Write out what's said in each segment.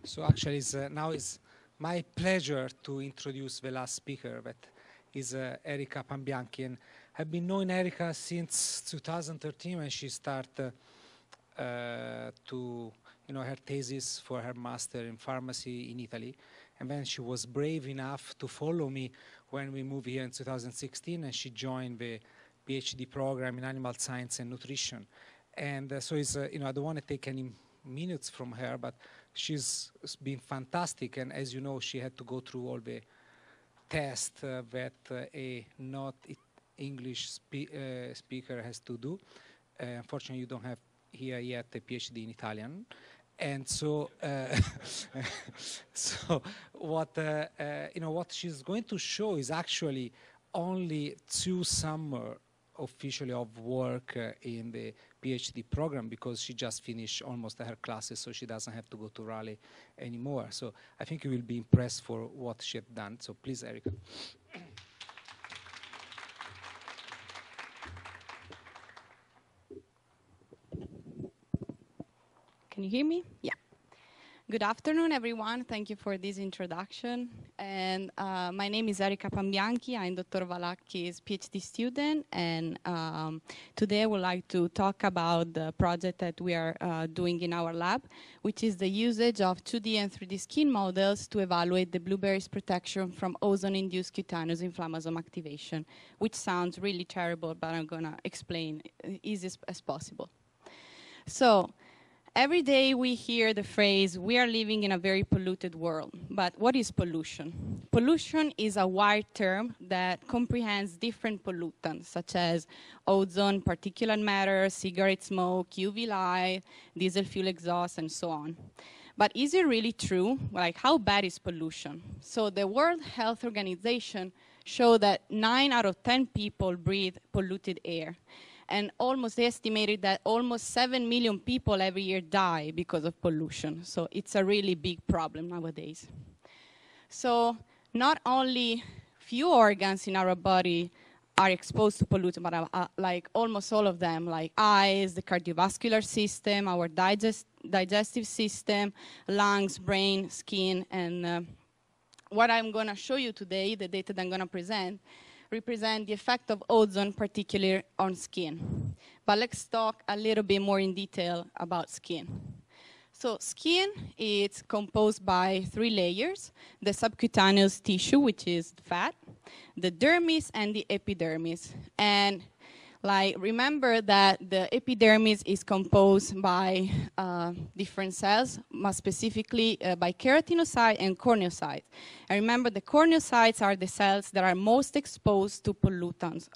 So actually, now it's my pleasure to introduce the last speaker, that is Erika Pambianchi. And I've been knowing Erika since 2013 when she started her thesis for her master in pharmacy in Italy. And then she was brave enough to follow me when we moved here in 2016, and she joined the PhD program in animal science and nutrition. And so it's, I don't want to take any minutes from her, but she's been fantastic. And as you know, she had to go through all the tests that a not English speaker has to do. Unfortunately, you don't have here yet a PhD in Italian. And so, so what what she's going to show is actually only 2 summers officially of work in the PhD program, because she just finished almost her classes, so she doesn't have to go to Raleigh anymore. So I think you will be impressed for what she had done. So please, Erika. Can you hear me? Yeah. Good afternoon, everyone. Thank you for this introduction. And my name is Erika Pambianchi. I'm Dr. Valacchi's PhD student. And today I would like to talk about the project that we are doing in our lab, which is the usage of 2D and 3D skin models to evaluate the blueberries protection from ozone-induced cutaneous inflammasome activation, which sounds really terrible, but I'm going to explain as easy as possible. So, every day we hear the phrase, we are living in a very polluted world. But what is pollution? Pollution is a wide term that comprehends different pollutants, such as ozone, particulate matter, cigarette smoke, UV light, diesel fuel exhaust, and so on. But is it really true? Like, how bad is pollution? So the World Health Organization showed that 9 out of 10 people breathe polluted air. And they estimated that almost 7 million people every year die because of pollution. So it's a really big problem nowadays. So not only few organs in our body are exposed to pollution, but like almost all of them, like eyes, the cardiovascular system, our digestive system, lungs, brain, skin. And what I'm going to show you today, the data that I'm going to present, represent the effect of ozone, particularly on skin. But let's talk a little bit more in detail about skin. So skin is composed by 3 layers: the subcutaneous tissue, which is fat, the dermis, and the epidermis. And remember that the epidermis is composed by different cells, more specifically by keratinocytes and corneocytes. And remember, the corneocytes are the cells that are most exposed to pollutants,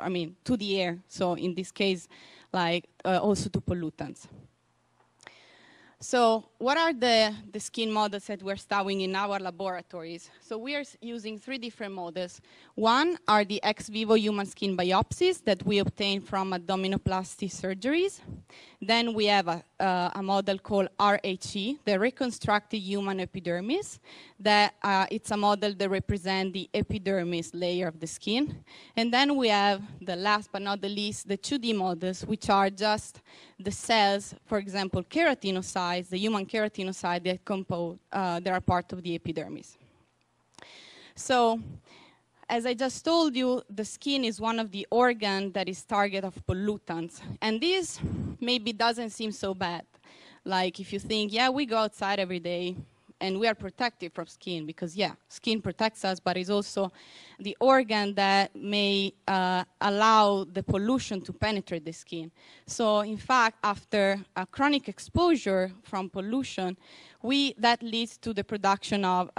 to the air. So in this case, also to pollutants. So what are the skin models that we're studying in our laboratories? So we are using 3 different models. One are the ex vivo human skin biopsies that we obtain from abdominoplasty surgeries. Then we have a model called RHE, the reconstructed human epidermis. That it's a model that represents the epidermis layer of the skin. And then we have, the last but not the least, the 2D models, which are just the cells, for example, keratinocytes, the human keratinocytes that are part of the epidermis. So, as I just told you, the skin is one of the organs that is target of pollutants. And this maybe doesn't seem so bad. Like if you think, yeah, we go outside every day and we are protected from skin, because yeah, skin protects us, but it's also the organ that may allow the pollution to penetrate the skin. So in fact, after a chronic exposure from pollution, that leads to the production of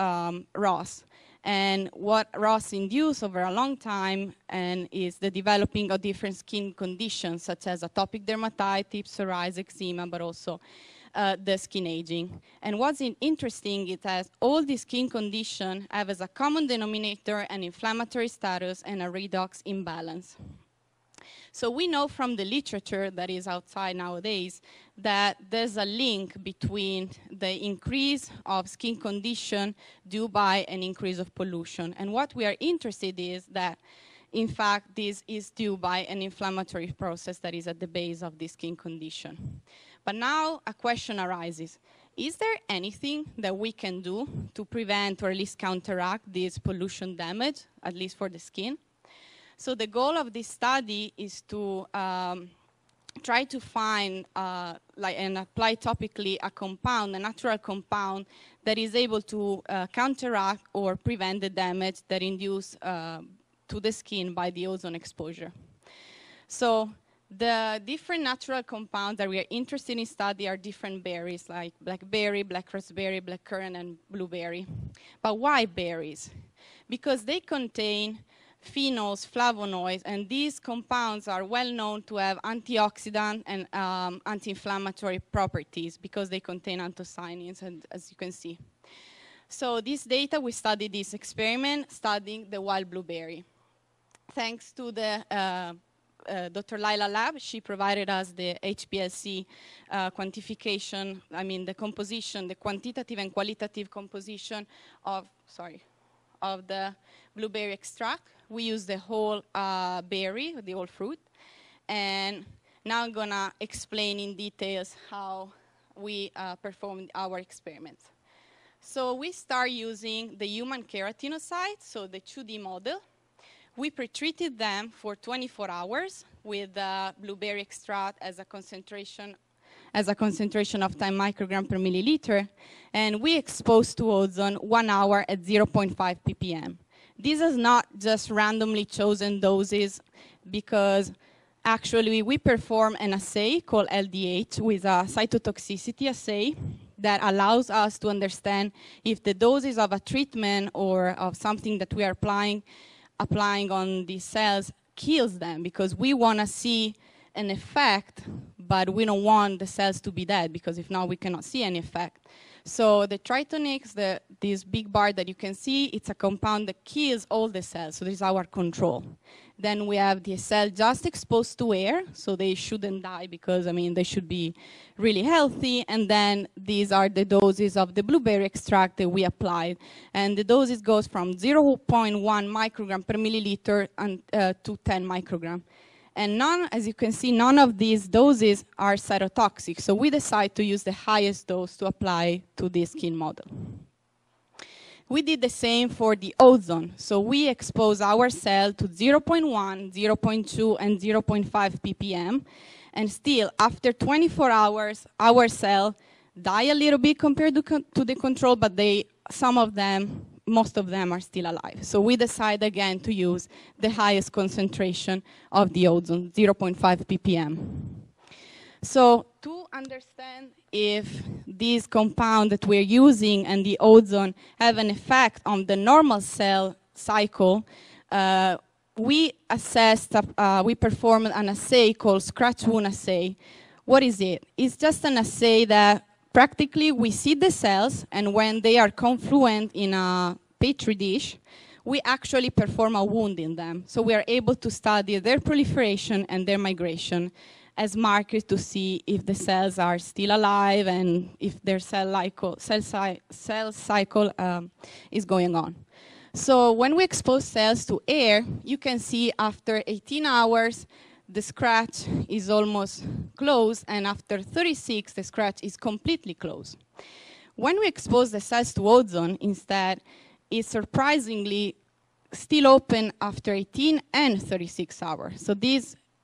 ROS. And what ROS induces over a long time is the developing of different skin conditions, such as atopic dermatitis, psoriasis, eczema, but also the skin aging. And what's interesting is that all these skin conditions have as a common denominator an inflammatory status and a redox imbalance. So we know from the literature that is outside nowadays that there's a link between the increase of skin condition due by an increase of pollution. And what we are interested in is that, in fact, this is due by an inflammatory process that is at the base of this skin condition. But now a question arises. is there anything that we can do to prevent or at least counteract this pollution damage, at least for the skin? So the goal of this study is to try to find and apply topically a compound, a natural compound that is able to counteract or prevent the damage that induced to the skin by the ozone exposure. So the different natural compounds that we are interested in study are different berries, like blackberry, black raspberry, blackcurrant, and blueberry. But why berries? Because they contain phenols, flavonoids, and these compounds are well known to have antioxidant and anti-inflammatory properties because they contain anthocyanins, and as you can see. So this data, we studied this experiment studying the wild blueberry. Thanks to the Dr. Laila Lab, she provided us the HPLC quantification, the composition, the quantitative and qualitative composition of the blueberry extract. We use the whole berry, the whole fruit. And now I'm gonna explain in details how we performed our experiments. So we start using the human keratinocytes, so the 2D model. We pretreated them for 24 hours with blueberry extract as a concentration of 10 microgram per milliliter, and we exposed to ozone 1 hour at 0.5 ppm. These are not just randomly chosen doses because actually we perform an assay called LDH with a cytotoxicity assay that allows us to understand if the doses of a treatment or of something that we are applying on these cells kills them, because we want to see an effect, but we don't want the cells to be dead, because if not, we cannot see any effect. So the Tritonix, this big bar that you can see, it's a compound that kills all the cells, so this is our control. Then we have the cell just exposed to air, so they shouldn't die because, they should be really healthy. And then these are the doses of the blueberry extract that we applied. And the doses goes from 0.1 microgram per milliliter to 10 microgram. And as you can see, none of these doses are cytotoxic. So we decide to use the highest dose to apply to this skin model. We did the same for the ozone. So we expose our cell to 0.1, 0.2, and 0.5 ppm. And still, after 24 hours, our cell die a little bit compared to the control, but most of them are still alive. So we decide again to use the highest concentration of the ozone, 0.5 ppm. So to understand if this compound that we're using and the ozone have an effect on the normal cell cycle, we performed an assay called scratch wound assay. What is it? It's just an assay that practically we see the cells, and when they are confluent in a petri dish, we actually perform a wound in them. So we are able to study their proliferation and their migration as markers to see if the cells are still alive and if their cell cycle is going on. So when we expose cells to air, you can see after 18 hours, the scratch is almost closed, and after 36, the scratch is completely closed. When we expose the cells to ozone, instead, it's surprisingly still open after 18 and 36 hours. So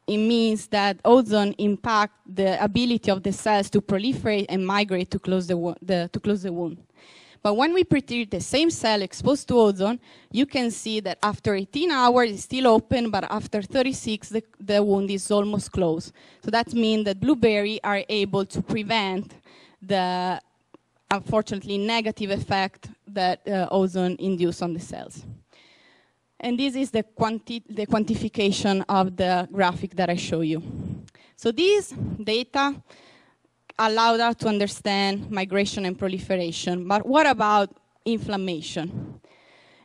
it means that ozone impacts the ability of the cells to proliferate and migrate to close the wound. But when we pretreat the same cell exposed to ozone, you can see that after 18 hours it's still open, but after 36 the wound is almost closed. So that means that blueberry are able to prevent the, unfortunately, negative effect that ozone induces on the cells. And this is the quantification of the graphic that I show you. So these data allowed us to understand migration and proliferation. But what about inflammation?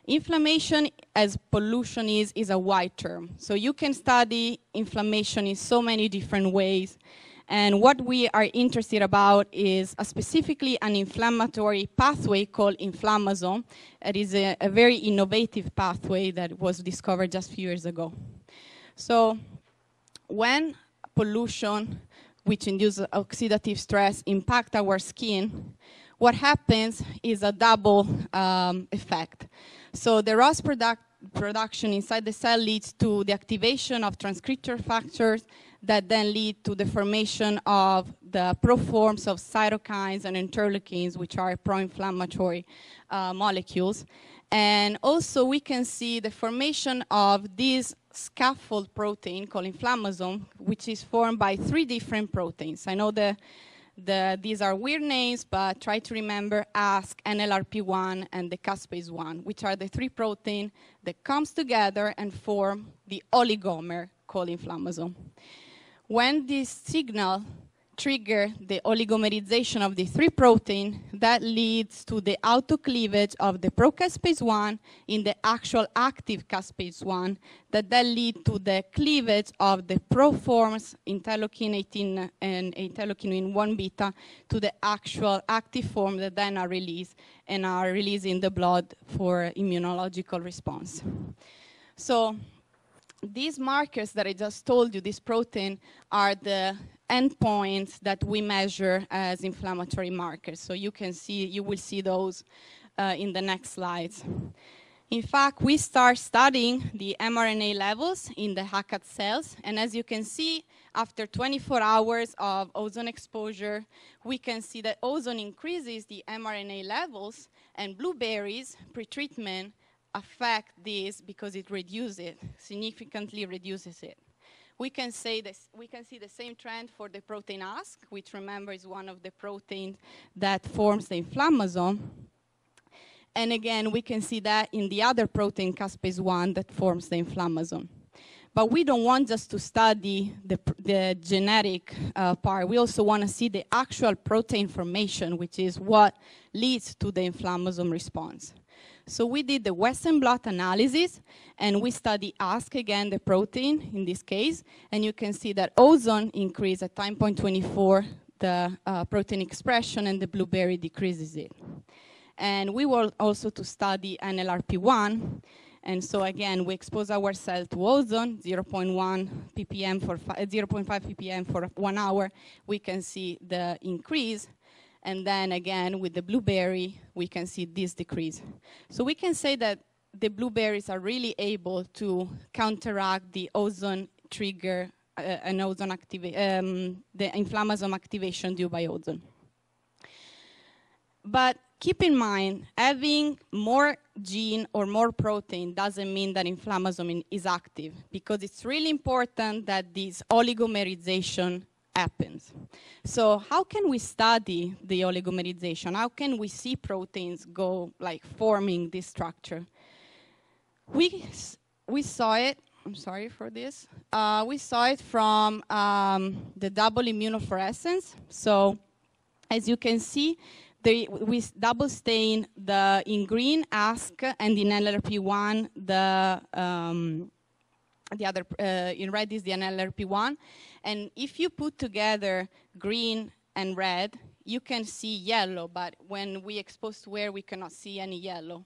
Inflammation, as pollution is a wide term. So you can study inflammation in so many different ways. And what we are interested about is specifically an inflammatory pathway called inflammasome. It is a very innovative pathway that was discovered just a few years ago. So when pollution, which induces oxidative stress, impact our skin, what happens is a double effect. So the ROS production inside the cell leads to the activation of transcriptor factors that then lead to the formation of the proforms of cytokines and interleukins, which are pro-inflammatory molecules. And also we can see the formation of this scaffold protein called inflammasome, which is formed by 3 different proteins. I know these are weird names, but try to remember ASC, NLRP1, and the caspase-1, which are the 3 proteins that comes together and form the oligomer called inflammasome. When this signal trigger the oligomerization of the 3 proteins, that leads to the autocleavage of the procaspase-1 in the actual active caspase-1, that then lead to the cleavage of the proforms interleukin 18 and interleukin 1 beta to the actual active form that then are released and are released in the blood for immunological response. So these markers that I just told you, this protein, are the endpoints that we measure as inflammatory markers. So you will see those in the next slides. In fact, we start studying the mRNA levels in the HACCP cells, and as you can see, after 24 hours of ozone exposure, we can see that ozone increases the mRNA levels, and blueberries pre-treatment affect this because it reduces it, significantly reduces it. We can see the same trend for the protein ASC, which remember is one of the proteins that forms the inflammasome. And again, we can see that in the other protein, caspase-1, that forms the inflammasome. But we don't want just to study the genetic part. We also want to see the actual protein formation, which is what leads to the inflammasome response. So we did the Western blot analysis, and we study ASC, again, the protein in this case, and you can see that ozone increased at time point 24, the protein expression, and the blueberry decreases it. And we were also to study NLRP1, and so again, we expose ourselves to ozone, 0.1 ppm for 0.5 ppm for 1 hour. We can see the increase. And then again, with the blueberry, we can see this decrease. So we can say that the blueberries are really able to counteract the ozone trigger and ozone the inflammasome activation due by ozone. But keep in mind, having more gene or more protein doesn't mean that inflammasome is active, because it's really important that this oligomerization happens. So how can we study the oligomerization? How can we see proteins go like forming this structure? We saw it, I'm sorry for this, we saw it from the double immunofluorescence. So as you can see, we double stain in green ASC and in NLRP1 the other in red is the NLRP1. And if you put together green and red, you can see yellow, but when we expose to air, we cannot see any yellow.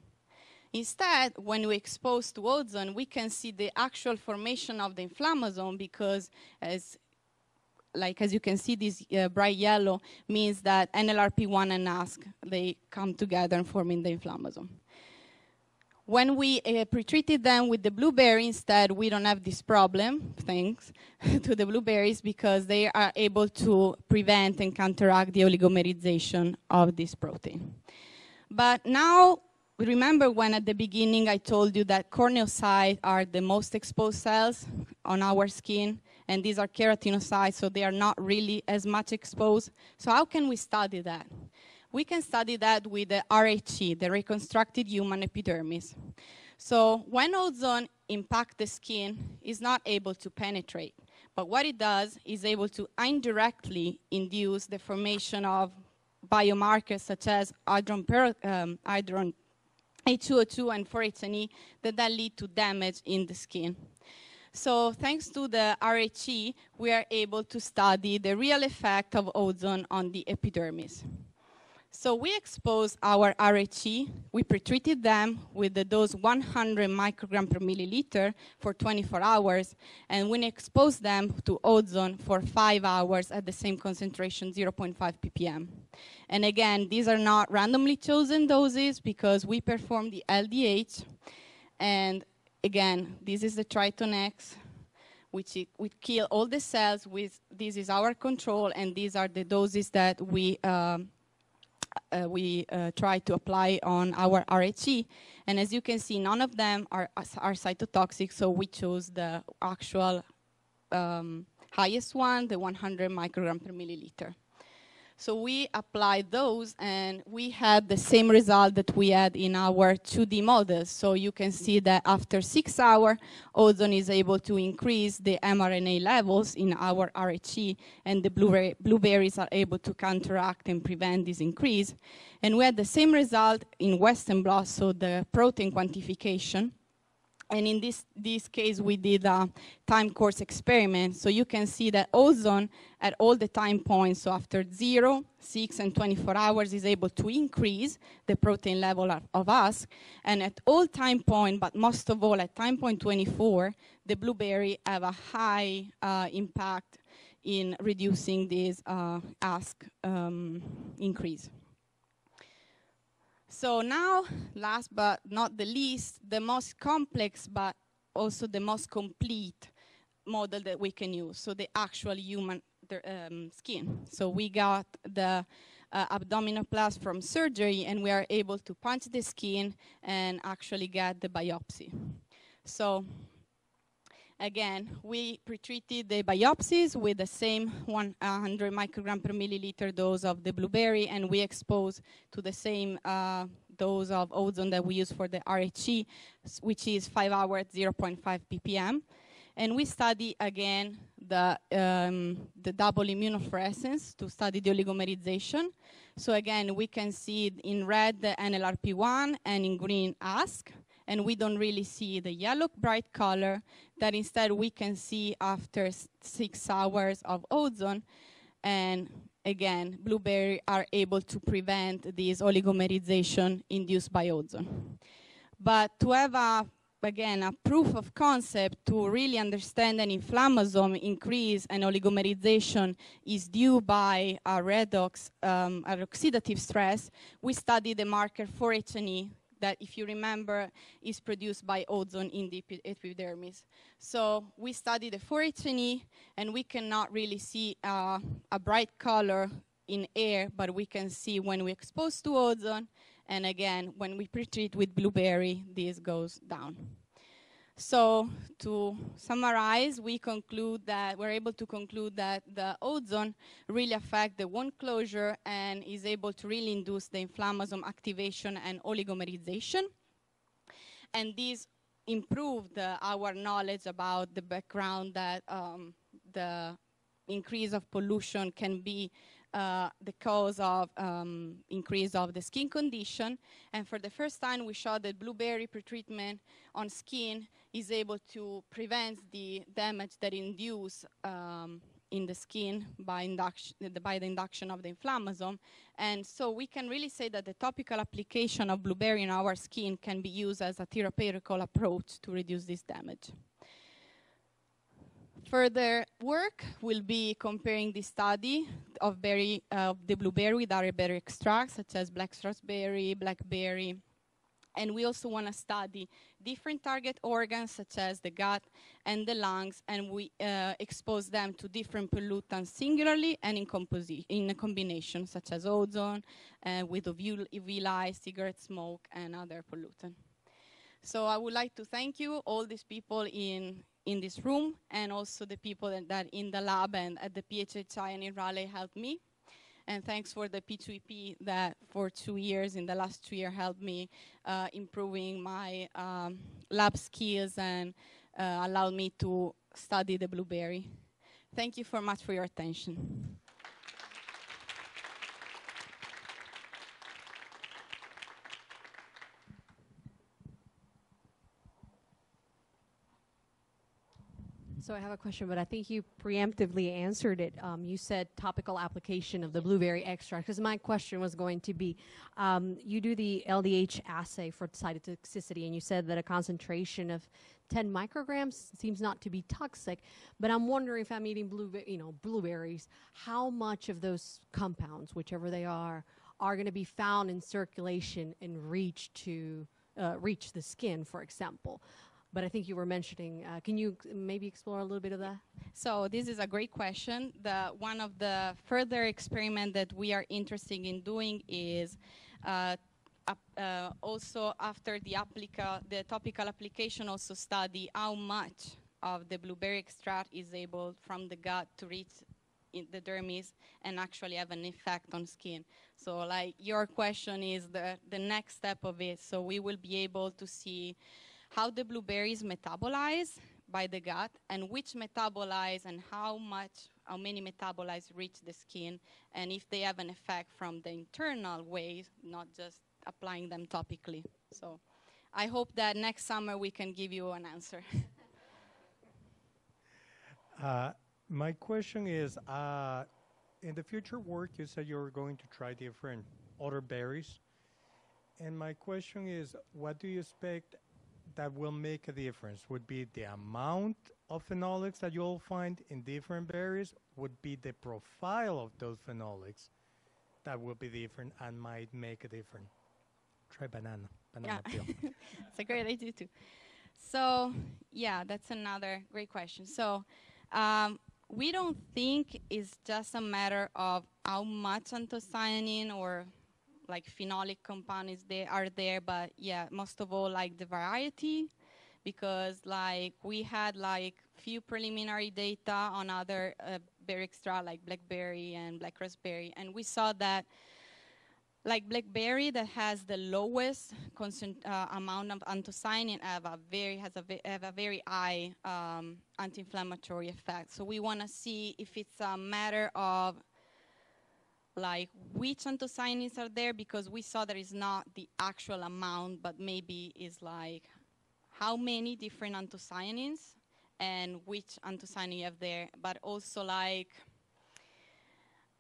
Instead, when we expose to ozone, we can see the actual formation of the inflammasome, because as you can see, this bright yellow means that NLRP1 and ASC, they come together and forming the inflammasome. When we pre-treated them with the blueberry instead, we don't have this problem, thanks to the blueberries, because they are able to prevent and counteract the oligomerization of this protein. But now, remember when at the beginning I told you that corneocytes are the most exposed cells on our skin, and these are keratinocytes, so they are not really as much exposed. So how can we study that? We can study that with the RHE, the reconstructed human epidermis. So when ozone impacts the skin, it's not able to penetrate. But what it does is able to indirectly induce the formation of biomarkers such as hydron H2O2 and 4-HNE that then lead to damage in the skin. So thanks to the RHE, we are able to study the real effect of ozone on the epidermis. So we exposed our RHE. We pretreated them with the dose 100 microgram per milliliter for 24 hours, and we exposed them to ozone for 5 hours at the same concentration, 0.5 ppm. And again, these are not randomly chosen doses because we performed the LDH. And again, this is the Triton X, which we kill all the cells with. This is our control, and these are the doses that we try to apply on our RHE. And as you can see, none of them are cytotoxic, so we chose the actual highest one, the 100 microgram per milliliter. So we applied those, and we had the same result that we had in our 2D models. So you can see that after 6 hours, ozone is able to increase the mRNA levels in our RHE, and the blueberries are able to counteract and prevent this increase. And we had the same result in Western blot, so the protein quantification. And in this case, we did a time course experiment. So you can see that ozone at all the time points, so after 0, 6, and 24 hours, is able to increase the protein level of us. And at all time points, but most of all at time point 24, the blueberry have a high impact in reducing this ASC increase. So now, last but not the least, the most complex but also the most complete model that we can use, so the actual human skin. So we got the abdominoplasty from surgery, and we are able to punch the skin and actually get the biopsy. So again, we pretreated the biopsies with the same 100 microgram per milliliter dose of the blueberry, and we exposed to the same dose of ozone that we use for the RHE, which is 5 hours, 0.5 ppm. And we study again the double immunofluorescence to study the oligomerization. So again, we can see in red the NLRP1 and in green ASC. And we don't really see the yellow bright color that instead we can see after 6 hours of ozone. And again, blueberry are able to prevent this oligomerization induced by ozone. But to have again, a proof of concept to really understand an inflammasome increase and oligomerization is due by a redox, oxidative stress, we study the marker 4-HNE, that, if you remember, is produced by ozone in the epidermis. So we study the 4-HNE, and we cannot really see a bright color in air, but we can see when we expose to ozone, and again, when we pretreat with blueberry, this goes down. So to summarize, we conclude that we're able to conclude that the ozone really affects the wound closure and is able to really induce the inflammasome activation and oligomerization. And this improved our knowledge about the background that the increase of pollution can be the cause of increase of the skin condition. And for the first time, we showed that blueberry pretreatment on skin is able to prevent the damage that induce in the skin by the induction of the inflammasome. And so we can really say that the topical application of blueberry in our skin can be used as a therapeutical approach to reduce this damage. Further work will be comparing the study of the blueberry with other berry extracts, such as black raspberry, blackberry. And we also want to study different target organs, such as the gut and the lungs, and we expose them to different pollutants singularly and in a combination, such as ozone, with UV light, cigarette smoke, and other pollutants. So I would like to thank you, all these people in this room, and also the people that in the lab and at the PHHI and in Raleigh helped me. And thanks for the P2EP that for 2 years, in the last 2 years, helped me improving my lab skills and allowed me to study the blueberry. Thank you so much for your attention. So I have a question, but I think you preemptively answered it. You said topical application of the blueberry extract, because my question was going to be, you do the LDH assay for cytotoxicity, and you said that a concentration of 10 micrograms seems not to be toxic, but I'm wondering if I'm eating blueberries, how much of those compounds, whichever they are going to be found in circulation and reach the skin, for example. But I think you were mentioning, can you maybe explore a little bit of that? So this is a great question. One of the further experiments that we are interested in doing is also after the topical application, also study how much of the blueberry extract is able from the gut to reach in the dermis and actually have an effect on skin. So like your question is the next step of it. So we will be able to see how the blueberries metabolize by the gut and which metabolize and how many metabolites reach the skin and if they have an effect from the internal ways, not just applying them topically. So I hope that next summer we can give you an answer. My question is, in the future work, you said you were going to try different other berries. And my question is, what do you expect that will make a difference? Would be the amount of phenolics that you'll find in different berries? Would be the profile of those phenolics that will be different and might make a difference? Try banana peel. It's a great idea too. So yeah, that's another great question. So we don't think it's just a matter of how much anthocyanin or like phenolic compounds are there, but yeah, most of all like the variety, because like we had like few preliminary data on other berry extract like blackberry and black raspberry, and we saw that like blackberry that has the lowest amount of anthocyanin have a very high anti-inflammatory effect. So we want to see if it's a matter of like which anthocyanins are there, because we saw there is not the actual amount, but maybe is like how many different anthocyanins and which anthocyanin you have there. But also like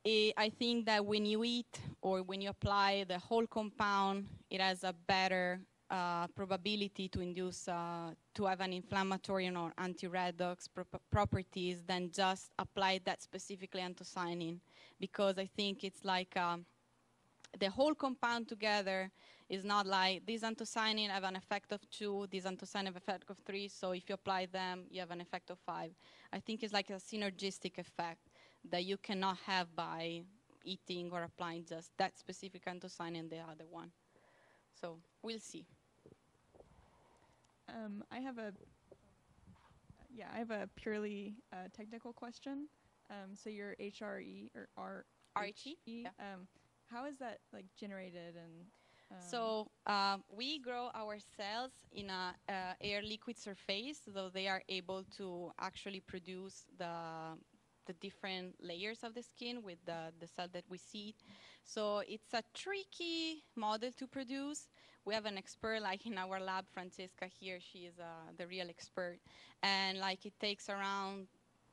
I think that when you eat or when you apply the whole compound, it has a better probability to induce, to have an inflammatory or anti-redox properties than just apply that specifically anthocyanin. Because I think it's like the whole compound together is not like these anthocyanin have an effect of 2, these anthocyanin have an effect of 3, so if you apply them, you have an effect of 5. I think it's like a synergistic effect that you cannot have by eating or applying just that specific anthocyanin and the other one. So we'll see. I have a purely technical question. So your HRE or RHE? yeah. How is that like generated and? So we grow our cells in a air liquid surface, so they are able to actually produce the different layers of the skin with the cell that we see. So it's a tricky model to produce. We have an expert like in our lab, Francesca here, she is the real expert. And like it takes around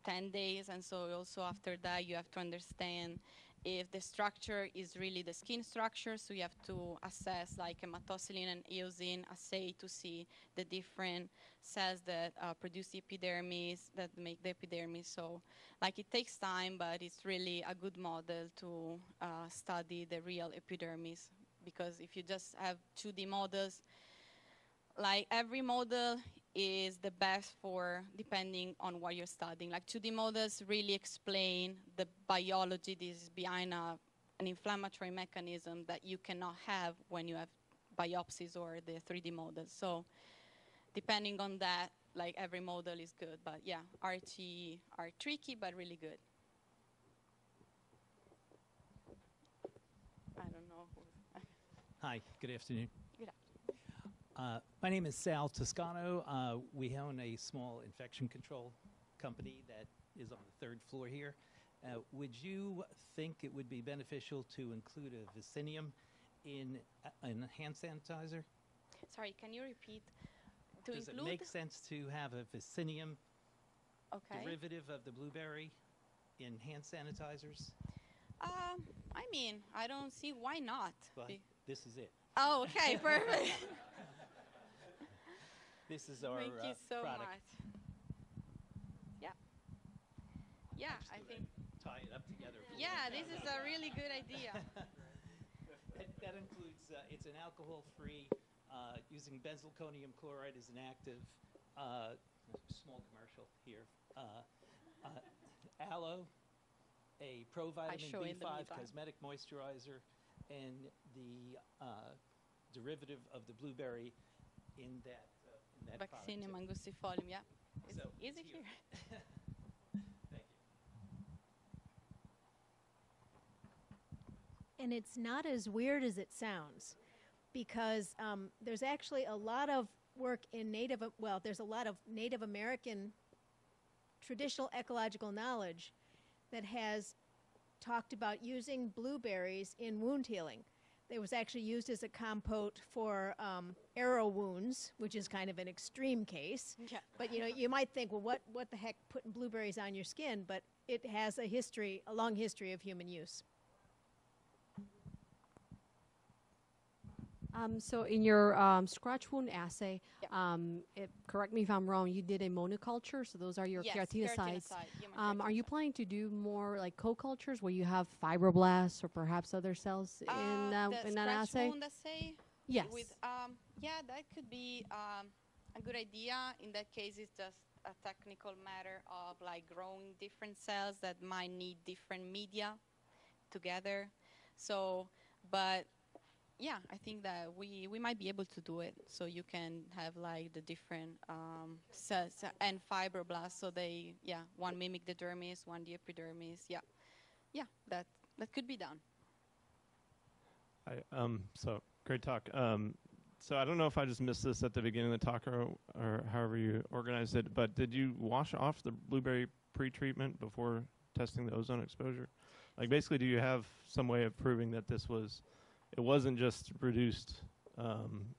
10 days, and so also after that you have to understand if the structure is really the skin structure, so you have to assess like hematocillin and eosin assay to see the different cells that produce the epidermis, that make the epidermis. So like it takes time, but it's really a good model to study the real epidermis, because if you just have 2D models, like every model is the best for depending on what you're studying. Like 2D models really explain the biology that is behind an inflammatory mechanism that you cannot have when you have biopsies or the 3D models. So depending on that, like every model is good. But yeah, RT are tricky but really good. I don't know. Hi, good afternoon. Good afternoon. My name is Sal Toscano. We own a small infection control company that is on the 3rd floor here. Would you think it would be beneficial to include a vicinium in hand sanitizer? Sorry, can you repeat? Does it make sense to have a vicinium Okay. derivative of the blueberry in hand sanitizers? I mean, I don't see why not. But this is it. Oh, okay, perfect. This is our Thank you so product. much. Yeah. Yeah, I'm I just think. gonna tie it up together. for you. Yeah, this is a really good idea. That includes, it's an alcohol-free, using benzalkonium chloride as an active, small commercial here. Aloe, a provitamin show in the B5 meantime. cosmetic moisturizer, and the derivative of the blueberry in that product. Vaccinium angustifolium, yeah. It's So, easy it's here. Thank you. And it's not as weird as it sounds, because there's actually a lot of work in there's a lot of Native American traditional ecological knowledge that has talked about using blueberries in wound healing. It was actually used as a compote for arrow wounds, which is kind of an extreme case. Yeah. But you might think, well, what the heck, putting blueberries on your skin? But it has a long history of human use. So in your scratch wound assay, Yeah. Correct me if I'm wrong, you did a monoculture, so those are your Yes, keratinocytes. human Are you keratinocyte. planning to do more like co-cultures where you have fibroblasts or perhaps other cells in that assay? Scratch wound assay? Yes. Yeah, that could be a good idea. In that case, it's just a technical matter of like growing different cells that might need different media together. So, but yeah, I think that we might be able to do it. So you can have like the different cells and fibroblasts. So they, one mimic the dermis, one the epidermis. Yeah, that could be done. So great talk. So I don't know if I just missed this at the beginning of the talk or however you organized it, but did you wash off the blueberry pre-treatment before testing the ozone exposure? Like basically, do you have some way of proving that it wasn't just reduced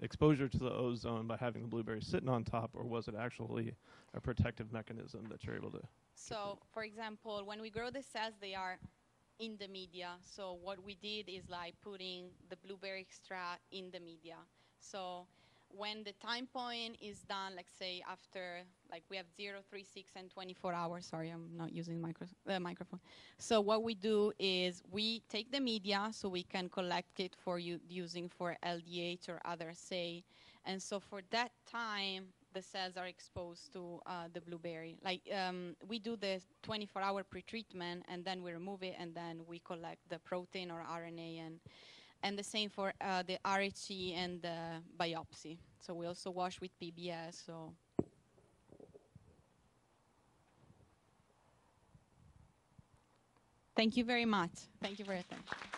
exposure to the ozone by having the blueberry sitting on top, or was it actually a protective mechanism that you're able to? So, for example, when we grow the cells, they are in the media. So what we did is like putting the blueberry extract in the media. So when the time point is done, like say after, like we have 0, 3, 6, and 24 hours. Sorry, I'm not using the microphone. So what we do is we take the media so we can collect it for using for LDH or other assay. And so for that time, the cells are exposed to the blueberry. Like we do the 24-hour pretreatment, and then we remove it, and then we collect the protein or RNA, and the same for the RHE and the biopsy. So we also wash with PBS. So. Thank you very much. Thank you for your attention.